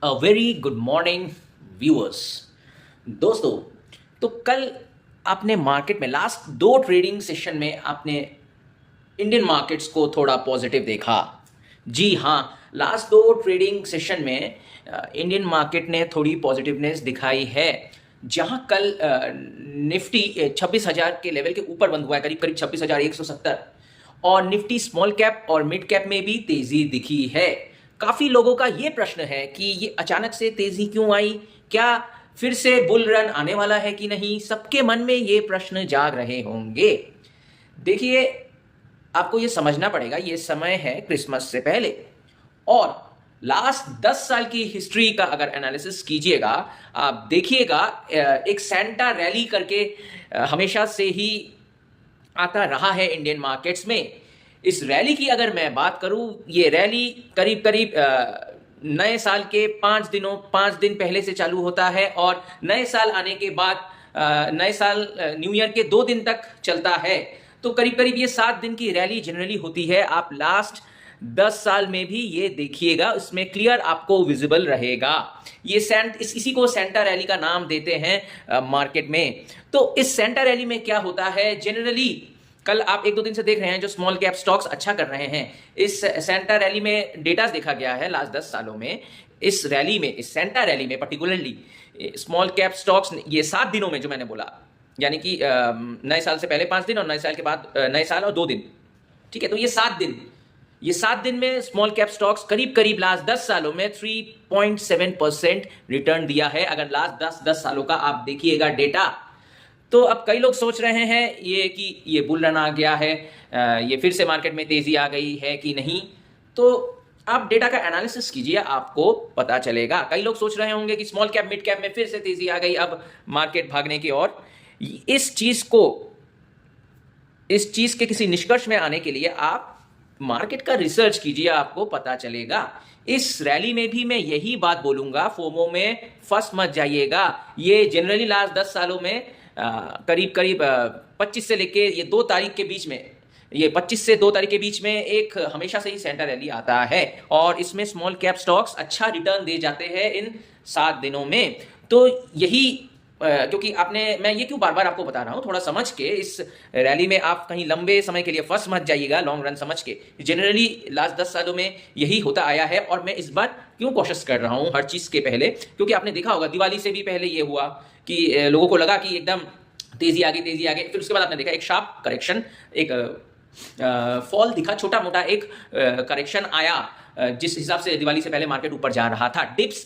A very good morning viewers. दोस्तों, तो कल आपने मार्केट में लास्ट दो ट्रेडिंग सेशन में आपने इंडियन मार्केट्स को थोड़ा पॉजिटिव देखा। जी हाँ, लास्ट दो ट्रेडिंग सेशन में इंडियन मार्केट ने थोड़ी पॉजिटिवनेस दिखाई है। जहां कल निफ्टी 26,000 के लेवल के ऊपर बंद हुआ है, करीब करीब 26,170, और निफ्टी स्मॉल कैप और मिड कैप में भी तेजी दिखी है। काफी लोगों का ये प्रश्न है कि ये अचानक से तेजी क्यों आई, क्या फिर से बुल रन आने वाला है कि नहीं। सबके मन में ये प्रश्न जाग रहे होंगे। देखिए, आपको ये समझना पड़ेगा, ये समय है क्रिसमस से पहले, और लास्ट 10 साल की हिस्ट्री का अगर एनालिसिस कीजिएगा, आप देखिएगा एक सेंटा रैली करके हमेशा से ही आता रहा है इंडियन मार्केट्स में। इस रैली की अगर मैं बात करूं, ये रैली करीब करीब नए साल के 5 दिन पहले से चालू होता है, और नए साल आने के बाद नए साल न्यू ईयर के 2 दिन तक चलता है। तो करीब करीब ये 7 दिन की रैली जनरली होती है। आप लास्ट 10 साल में भी ये देखिएगा, इसमें क्लियर आपको विजिबल रहेगा। ये इसी को सेंटा रैली का नाम देते हैं मार्केट में। तो इस सेंटा रैली में क्या होता है जनरली, कल आप 1-2 दिन से देख रहे हैं जो स्मॉल कैप स्टॉक्स अच्छा कर रहे हैं। इस सेंटा रैली में डेटा देखा गया है लास्ट 10 सालों में। इस रैली में, इस सेंटा रैली में पर्टिकुलरली स्मॉल कैप स्टॉक्स ये 7 दिनों में, जो मैंने बोला, यानी कि नए साल से पहले 5 दिन और नए साल के बाद नए साल और 2 दिन, ठीक है। तो ये 7 दिन में स्मॉल कैप स्टॉक्स करीब करीब लास्ट 10 सालों में 3.7% रिटर्न दिया है। अगर लास्ट 10 सालों का आप देखिएगा डेटा, तो अब कई लोग सोच रहे हैं ये कि ये बुल रन आ गया है, ये फिर से मार्केट में तेजी आ गई है कि नहीं। तो आप डेटा का एनालिसिस कीजिए, आपको पता चलेगा। कई लोग सोच रहे होंगे कि स्मॉल कैप मिड कैप में फिर से तेजी आ गई, अब मार्केट भागने की ओर। इस चीज के किसी निष्कर्ष में आने के लिए आप मार्केट का रिसर्च कीजिए, आपको पता चलेगा। इस रैली में भी मैं यही बात बोलूंगा, फोमो में फंस मत जाइएगा। ये जनरली लास्ट 10 सालों में करीब करीब 25 से लेके ये 2 तारीख के बीच में, ये 25 से 2 तारीख के बीच में एक हमेशा से ही सेंटर रैली आता है, और इसमें स्मॉल कैप स्टॉक्स अच्छा रिटर्न दे जाते हैं इन 7 दिनों में। तो यही क्योंकि मैं ये क्यों बार बार आपको बता रहा हूं, थोड़ा समझ के इस रैली में आप कहीं लंबे समय के लिए फंस मत जाइएगा, लॉन्ग रन समझ के। जनरली लास्ट 10 सालों में यही होता आया है। और मैं इस बार क्यों कोशिश कर रहा हूं हर चीज के पहले, क्योंकि आपने देखा होगा दिवाली से भी पहले ये हुआ कि लोगों को लगा कि एकदम तेजी आ गई, फिर उसके बाद आपने देखा एक शार्प करेक्शन, एक फॉल दिखा, छोटा मोटा एक करेक्शन आया, जिस हिसाब से दिवाली से पहले मार्केट ऊपर जा रहा था। डिप्स